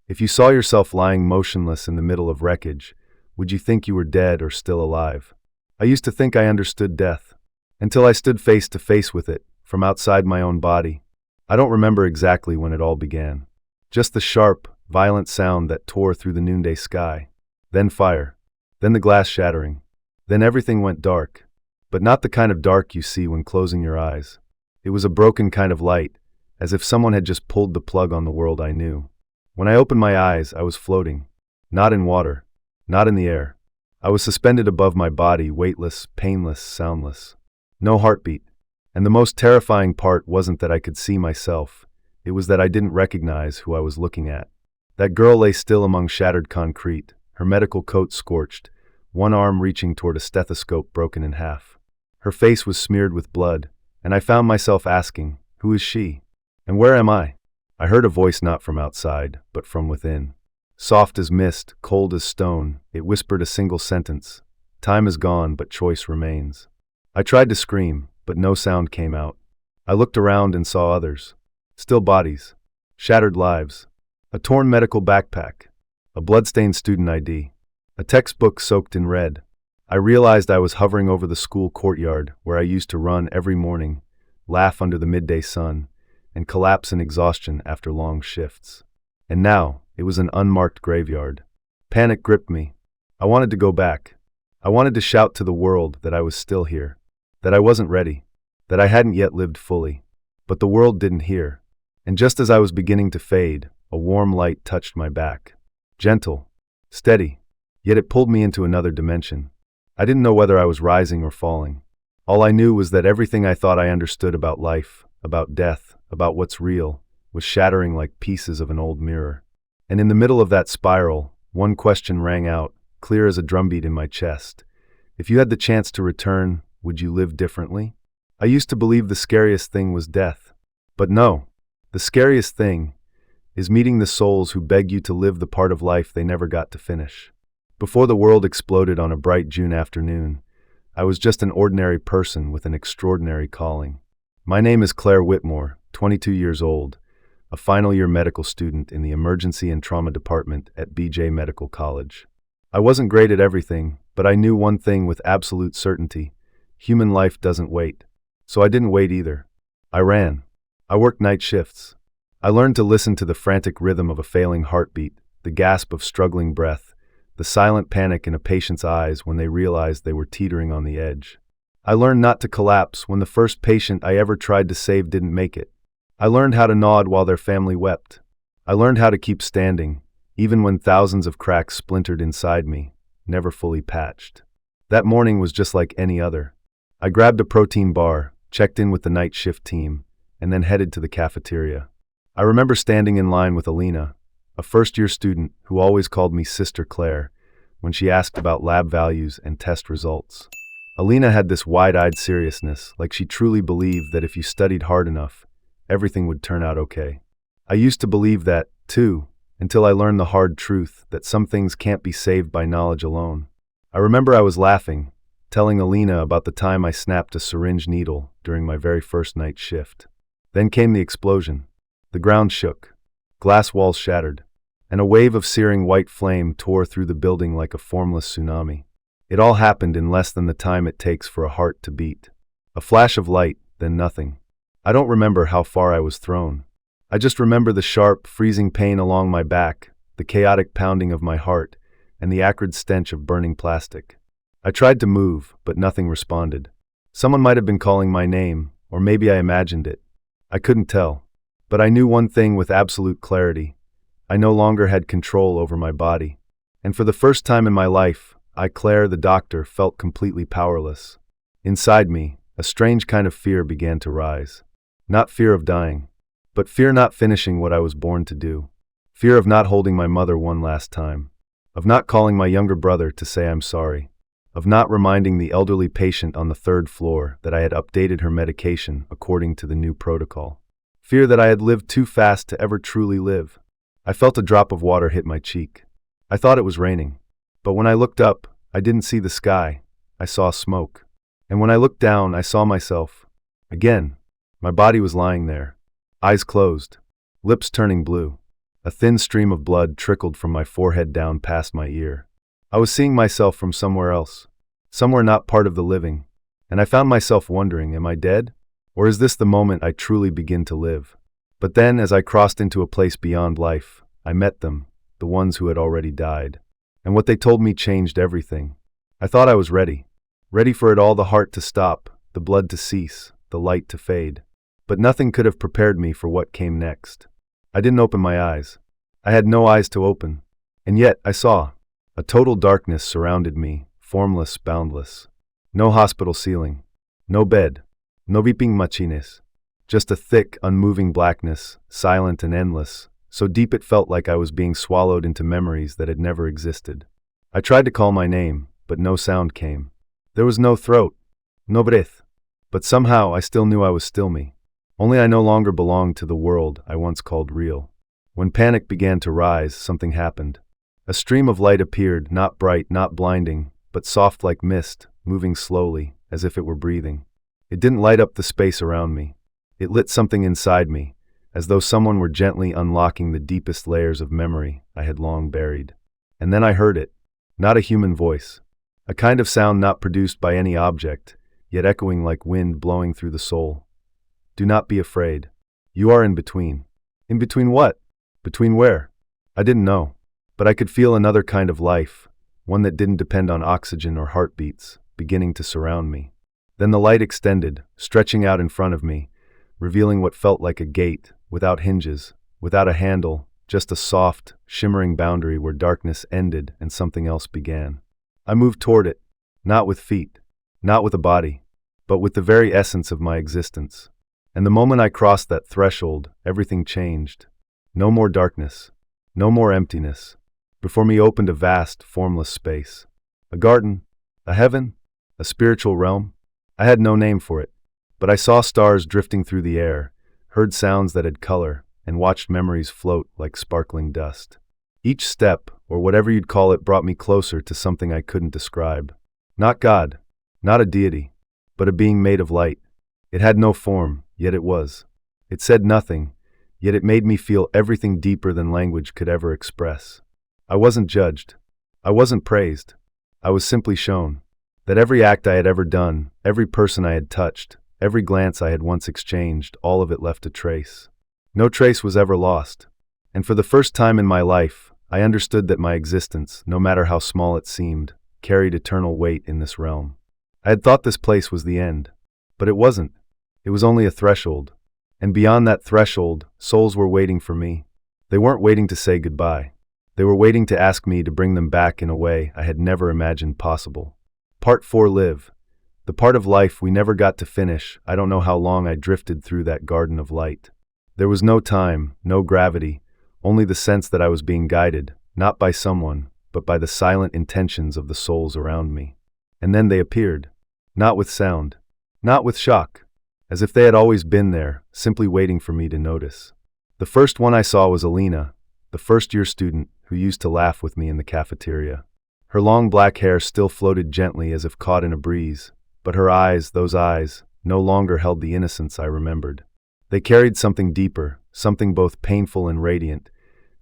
If you saw yourself lying motionless in the middle of wreckage, would you think you were dead or still alive? I used to think I understood death, until I stood face to face with it, from outside my own body. I don't remember exactly when it all began. Just the sharp, violent sound that tore through the noonday sky. Then fire. Then the glass shattering. Then everything went dark. But not the kind of dark you see when closing your eyes. It was a broken kind of light, as if someone had just pulled the plug on the world I knew. When I opened my eyes, I was floating. Not in water. Not in the air. I was suspended above my body, weightless, painless, soundless. No heartbeat. And the most terrifying part wasn't that I could see myself. It was that I didn't recognize who I was looking at. That girl lay still among shattered concrete, her medical coat scorched, one arm reaching toward a stethoscope broken in half. Her face was smeared with blood, and I found myself asking, who is she? And where am I? I heard a voice not from outside, but from within. Soft as mist, cold as stone, it whispered a single sentence. Time is gone, but choice remains. I tried to scream, but no sound came out. I looked around and saw others. Still bodies. Shattered lives. A torn medical backpack. A bloodstained student ID. A textbook soaked in red. I realized I was hovering over the school courtyard where I used to run every morning, laugh under the midday sun, and collapse in exhaustion after long shifts. And now, it was an unmarked graveyard. Panic gripped me. I wanted to go back. I wanted to shout to the world that I was still here, that I wasn't ready, that I hadn't yet lived fully. But the world didn't hear. And just as I was beginning to fade, a warm light touched my back. Gentle, steady, yet it pulled me into another dimension. I didn't know whether I was rising or falling. All I knew was that everything I thought I understood about life, about death, about what's real, was shattering like pieces of an old mirror. And in the middle of that spiral, one question rang out, clear as a drumbeat in my chest. If you had the chance to return, would you live differently? I used to believe the scariest thing was death. But no, the scariest thing is meeting the souls who beg you to live the part of life they never got to finish. Before the world exploded on a bright June afternoon, I was just an ordinary person with an extraordinary calling. My name is Claire Whitmore, 22 years old, a final-year medical student in the Emergency and Trauma Department at BJ Medical College. I wasn't great at everything, but I knew one thing with absolute certainty: human life doesn't wait. So I didn't wait either. I ran. I worked night shifts. I learned to listen to the frantic rhythm of a failing heartbeat, the gasp of struggling breath, the silent panic in a patient's eyes when they realized they were teetering on the edge. I learned not to collapse when the first patient I ever tried to save didn't make it. I learned how to nod while their family wept. I learned how to keep standing, even when thousands of cracks splintered inside me, never fully patched. That morning was just like any other. I grabbed a protein bar, checked in with the night shift team, and then headed to the cafeteria. I remember standing in line with Alina, a first-year student who always called me Sister Claire when she asked about lab values and test results. Alina had this wide-eyed seriousness, like she truly believed that if you studied hard enough, everything would turn out okay. I used to believe that, too, until I learned the hard truth that some things can't be saved by knowledge alone. I remember I was laughing, telling Alina about the time I snapped a syringe needle during my very first night shift. Then came the explosion. The ground shook. Glass walls shattered, and a wave of searing white flame tore through the building like a formless tsunami. It all happened in less than the time it takes for a heart to beat. A flash of light, then nothing. I don't remember how far I was thrown. I just remember the sharp, freezing pain along my back, the chaotic pounding of my heart, and the acrid stench of burning plastic. I tried to move, but nothing responded. Someone might have been calling my name, or maybe I imagined it. I couldn't tell. But I knew one thing with absolute clarity. I no longer had control over my body. And for the first time in my life, I, Claire, the doctor, felt completely powerless. Inside me, a strange kind of fear began to rise. Not fear of dying, but fear not finishing what I was born to do. Fear of not holding my mother one last time. Of not calling my younger brother to say I'm sorry. Of not reminding the elderly patient on the third floor that I had updated her medication according to the new protocol. Fear that I had lived too fast to ever truly live. I felt a drop of water hit my cheek. I thought it was raining. But when I looked up, I didn't see the sky. I saw smoke. And when I looked down, I saw myself. Again, my body was lying there. Eyes closed. Lips turning blue. A thin stream of blood trickled from my forehead down past my ear. I was seeing myself from somewhere else, somewhere not part of the living, and I found myself wondering, am I dead? Or is this the moment I truly begin to live? But then, as I crossed into a place beyond life, I met them, the ones who had already died. And what they told me changed everything. I thought I was ready. Ready for it all, the heart to stop, the blood to cease, the light to fade. But nothing could have prepared me for what came next. I didn't open my eyes. I had no eyes to open. And yet, I saw. A total darkness surrounded me, formless, boundless. No hospital ceiling. No bed. No weeping machines. Just a thick, unmoving blackness, silent and endless, so deep it felt like I was being swallowed into memories that had never existed. I tried to call my name, but no sound came. There was no throat, no breath. But somehow I still knew I was still me. Only I no longer belonged to the world I once called real. When panic began to rise, something happened. A stream of light appeared, not bright, not blinding, but soft like mist, moving slowly, as if it were breathing. It didn't light up the space around me. It lit something inside me, as though someone were gently unlocking the deepest layers of memory I had long buried. And then I heard it. Not a human voice. A kind of sound not produced by any object, yet echoing like wind blowing through the soul. Do not be afraid. You are in between. In between what? Between where? I didn't know. But I could feel another kind of life, one that didn't depend on oxygen or heartbeats, beginning to surround me. Then the light extended, stretching out in front of me, revealing what felt like a gate, without hinges, without a handle, just a soft, shimmering boundary where darkness ended and something else began. I moved toward it, not with feet, not with a body, but with the very essence of my existence. And the moment I crossed that threshold, everything changed. No more darkness, no more emptiness. Before me opened a vast, formless space. A garden, a heaven, a spiritual realm. I had no name for it, but I saw stars drifting through the air, heard sounds that had color, and watched memories float like sparkling dust. Each step, or whatever you'd call it, brought me closer to something I couldn't describe. Not God, not a deity, but a being made of light. It had no form, yet it was. It said nothing, yet it made me feel everything deeper than language could ever express. I wasn't judged. I wasn't praised. I was simply shown that every act I had ever done, every person I had touched, every glance I had once exchanged, all of it left a trace. No trace was ever lost. And for the first time in my life, I understood that my existence, no matter how small it seemed, carried eternal weight in this realm. I had thought this place was the end, but it wasn't. It was only a threshold. And beyond that threshold, souls were waiting for me. They weren't waiting to say goodbye. They were waiting to ask me to bring them back in a way I had never imagined possible. Part 4: Live. The part of life we never got to finish. I don't know how long I drifted through that garden of light. There was no time, no gravity, only the sense that I was being guided, not by someone, but by the silent intentions of the souls around me. And then they appeared. Not with sound. Not with shock. As if they had always been there, simply waiting for me to notice. The first one I saw was Alina, the first-year student who used to laugh with me in the cafeteria. Her long black hair still floated gently as if caught in a breeze, but her eyes, those eyes, no longer held the innocence I remembered. They carried something deeper, something both painful and radiant,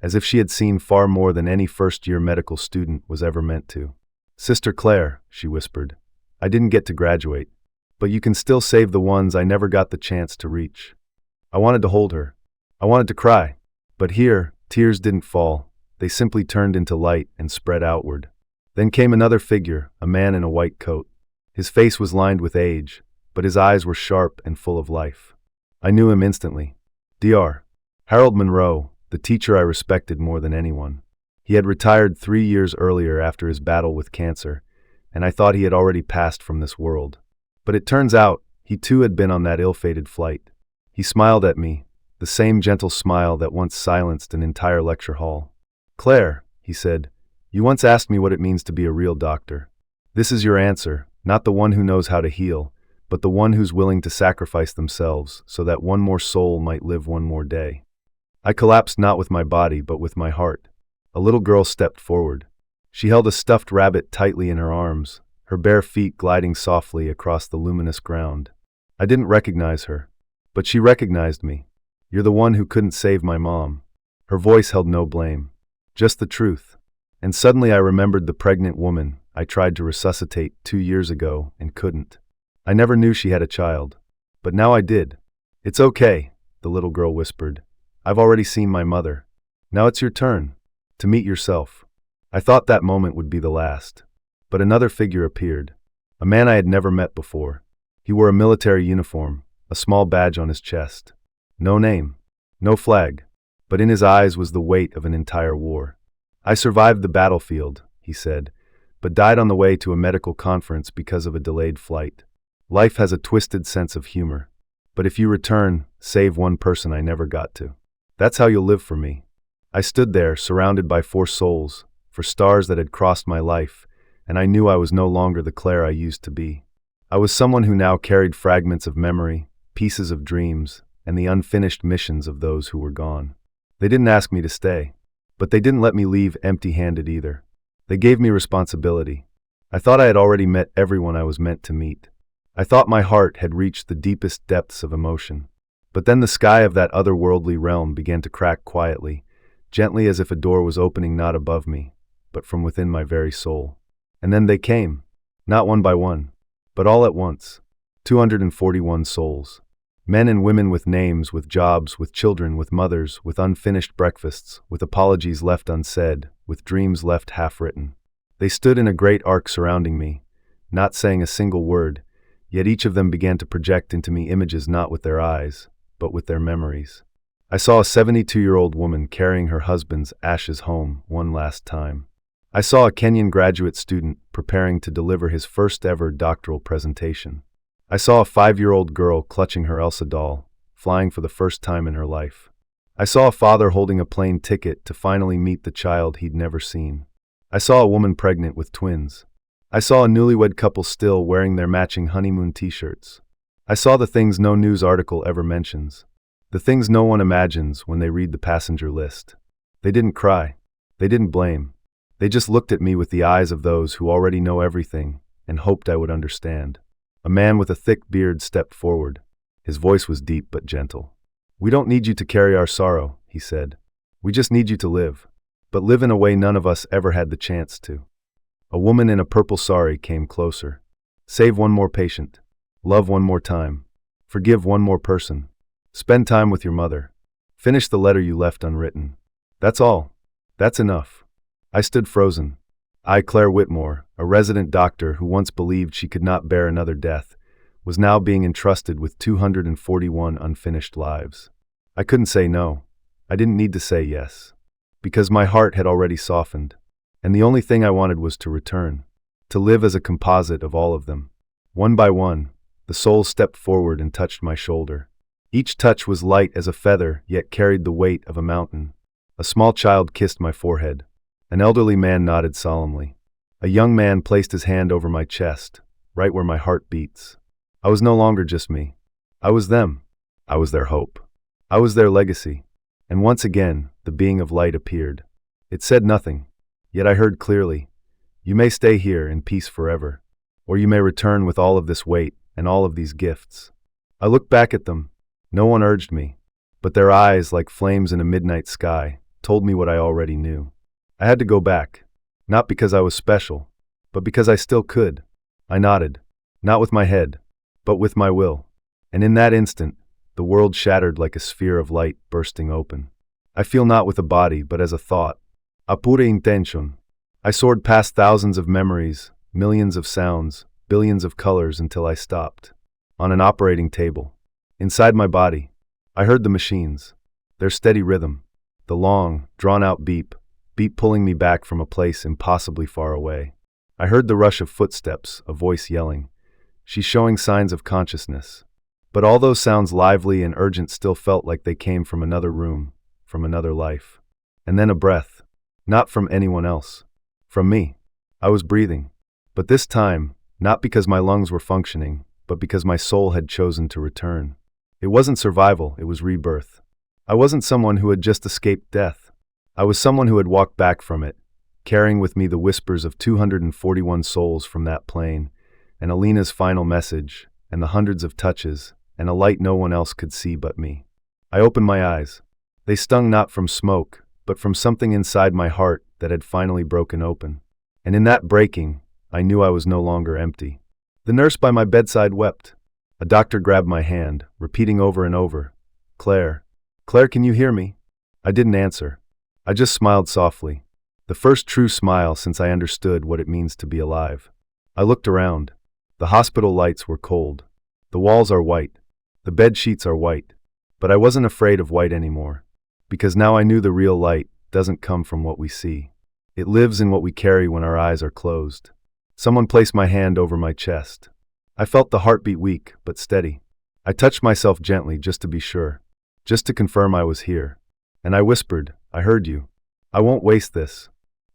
as if she had seen far more than any first-year medical student was ever meant to. "Sister Claire," she whispered, "I didn't get to graduate, but you can still save the ones I never got the chance to reach." I wanted to hold her. I wanted to cry. But here, tears didn't fall. They simply turned into light and spread outward. Then came another figure, a man in a white coat. His face was lined with age, but his eyes were sharp and full of life. I knew him instantly. Dr. Harold Monroe, the teacher I respected more than anyone. He had retired 3 years earlier after his battle with cancer, and I thought he had already passed from this world. But it turns out, he too had been on that ill-fated flight. He smiled at me, the same gentle smile that once silenced an entire lecture hall. "Claire," he said, "you once asked me what it means to be a real doctor. This is your answer, not the one who knows how to heal, but the one who's willing to sacrifice themselves so that one more soul might live one more day." I collapsed not with my body but with my heart. A little girl stepped forward. She held a stuffed rabbit tightly in her arms, her bare feet gliding softly across the luminous ground. I didn't recognize her, but she recognized me. "You're the one who couldn't save my mom." Her voice held no blame, just the truth. And suddenly I remembered the pregnant woman I tried to resuscitate 2 years ago and couldn't. I never knew she had a child, but now I did. "It's okay," the little girl whispered. "I've already seen my mother. Now it's your turn to meet yourself." I thought that moment would be the last. But another figure appeared, a man I had never met before. He wore a military uniform, a small badge on his chest. No name, no flag, but in his eyes was the weight of an entire war. "I survived the battlefield," he said, "but died on the way to a medical conference because of a delayed flight. Life has a twisted sense of humor. But if you return, save one person I never got to. That's how you'll live for me." I stood there, surrounded by 4 souls, for stars that had crossed my life, and I knew I was no longer the Claire I used to be. I was someone who now carried fragments of memory, pieces of dreams, and the unfinished missions of those who were gone. They didn't ask me to stay, but they didn't let me leave empty-handed either. They gave me responsibility. I thought I had already met everyone I was meant to meet. I thought my heart had reached the deepest depths of emotion. But then the sky of that otherworldly realm began to crack quietly, gently as if a door was opening not above me, but from within my very soul. And then they came, not one by one, but all at once. 241 souls. Men and women with names, with jobs, with children, with mothers, with unfinished breakfasts, with apologies left unsaid, with dreams left half-written. They stood in a great arc surrounding me, not saying a single word, yet each of them began to project into me images not with their eyes, but with their memories. I saw a 72-year-old woman carrying her husband's ashes home one last time. I saw a Kenyan graduate student preparing to deliver his first-ever doctoral presentation. I saw a 5-year-old girl clutching her Elsa doll, flying for the first time in her life. I saw a father holding a plane ticket to finally meet the child he'd never seen. I saw a woman pregnant with twins. I saw a newlywed couple still wearing their matching honeymoon t-shirts. I saw the things no news article ever mentions, the things no one imagines when they read the passenger list. They didn't cry. They didn't blame. They just looked at me with the eyes of those who already know everything and hoped I would understand. A man with a thick beard stepped forward. His voice was deep but gentle. "We don't need you to carry our sorrow," he said. "We just need you to live, but live in a way none of us ever had the chance to." A woman in a purple sari came closer. "Save one more patient. Love one more time. Forgive one more person. Spend time with your mother. Finish the letter you left unwritten. That's all. That's enough." I stood frozen. I, Claire Whitmore, a resident doctor who once believed she could not bear another death, was now being entrusted with 241 unfinished lives. I couldn't say no. I didn't need to say yes, because my heart had already softened, and the only thing I wanted was to return, to live as a composite of all of them. One by one, the souls stepped forward and touched my shoulder. Each touch was light as a feather, yet carried the weight of a mountain. A small child kissed my forehead. An elderly man nodded solemnly. A young man placed his hand over my chest, right where my heart beats. I was no longer just me. I was them. I was their hope. I was their legacy. And once again, the being of light appeared. It said nothing, yet I heard clearly, "You may stay here in peace forever, or you may return with all of this weight and all of these gifts." I looked back at them. No one urged me, but their eyes, like flames in a midnight sky, told me what I already knew. I had to go back, not because I was special, but because I still could. I nodded, not with my head, but with my will. And in that instant, the world shattered like a sphere of light bursting open. I feel not with a body, but as a thought. A pure intention. I soared past thousands of memories, millions of sounds, billions of colors until I stopped. On an operating table. Inside my body, I heard the machines, their steady rhythm, the long, drawn-out beep pulling me back from a place impossibly far away. I heard the rush of footsteps, a voice yelling, "She's showing signs of consciousness." But all those sounds, lively and urgent, still felt like they came from another room, from another life. And then a breath, not from anyone else, from me. I was breathing, but this time, not because my lungs were functioning, but because my soul had chosen to return. It wasn't survival, it was rebirth. I wasn't someone who had just escaped death. I was someone who had walked back from it, carrying with me the whispers of 241 souls from that plane, and Alina's final message, and the hundreds of touches, and a light no one else could see but me. I opened my eyes. They stung not from smoke, but from something inside my heart that had finally broken open. And in that breaking, I knew I was no longer empty. The nurse by my bedside wept. A doctor grabbed my hand, repeating over and over, "Claire, Claire, can you hear me?" I didn't answer. I just smiled softly. The first true smile since I understood what it means to be alive. I looked around. The hospital lights were cold. The walls are white. The bed sheets are white. But I wasn't afraid of white anymore. Because now I knew the real light doesn't come from what we see. It lives in what we carry when our eyes are closed. Someone placed my hand over my chest. I felt the heartbeat weak, but steady. I touched myself gently just to be sure. Just to confirm I was here. And I whispered, "I heard you. I won't waste this."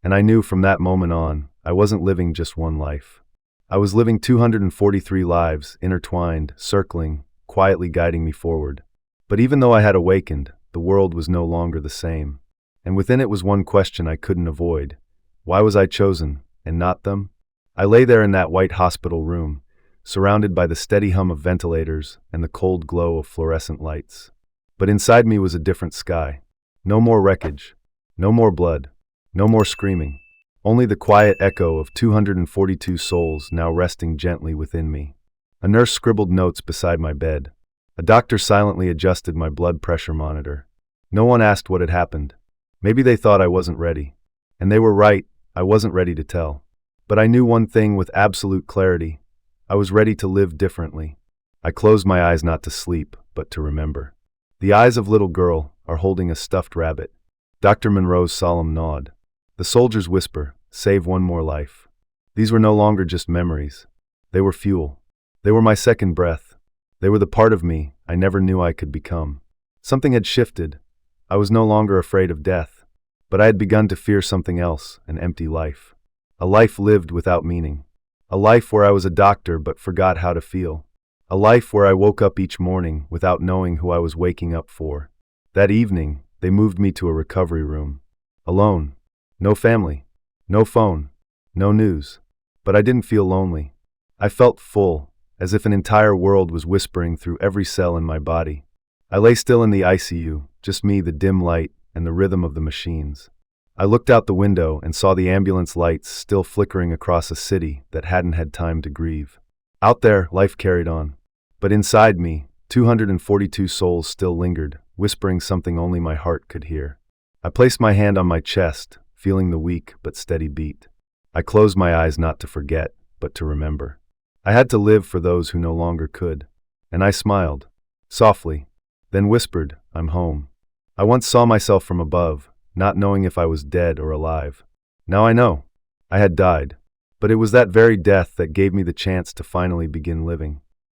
And I knew from that moment on, I wasn't living just one life. I was living 243 lives, intertwined, circling, quietly guiding me forward. But even though I had awakened, the world was no longer the same. And within it was one question I couldn't avoid. Why was I chosen, and not them? I lay there in that white hospital room, surrounded by the steady hum of ventilators and the cold glow of fluorescent lights. But inside me was a different sky. No more wreckage. No more blood. No more screaming. Only the quiet echo of 242 souls now resting gently within me. A nurse scribbled notes beside my bed. A doctor silently adjusted my blood pressure monitor. No one asked what had happened. Maybe they thought I wasn't ready. And they were right, I wasn't ready to tell. But I knew one thing with absolute clarity. I was ready to live differently. I closed my eyes not to sleep, but to remember. The eyes of little girl are holding a stuffed rabbit. Dr. Monroe's solemn nod. The soldier's whisper, "Save one more life." These were no longer just memories. They were fuel. They were my second breath. They were the part of me I never knew I could become. Something had shifted. I was no longer afraid of death. But I had begun to fear something else, an empty life. A life lived without meaning. A life where I was a doctor but forgot how to feel. A life where I woke up each morning without knowing who I was waking up for. That evening, they moved me to a recovery room. Alone. No family. No phone. No news. But I didn't feel lonely. I felt full, as if an entire world was whispering through every cell in my body. I lay still in the ICU, just me, the dim light, and the rhythm of the machines. I looked out the window and saw the ambulance lights still flickering across a city that hadn't had time to grieve. Out there, life carried on. But inside me, 242 souls still lingered, whispering something only my heart could hear. I placed my hand on my chest, feeling the weak but steady beat. I closed my eyes not to forget, but to remember. I had to live for those who no longer could. And I smiled, softly, then whispered, "I'm home." I once saw myself from above, not knowing if I was dead or alive. Now I know. I had died. But it was that very death that gave me the chance to finally begin living.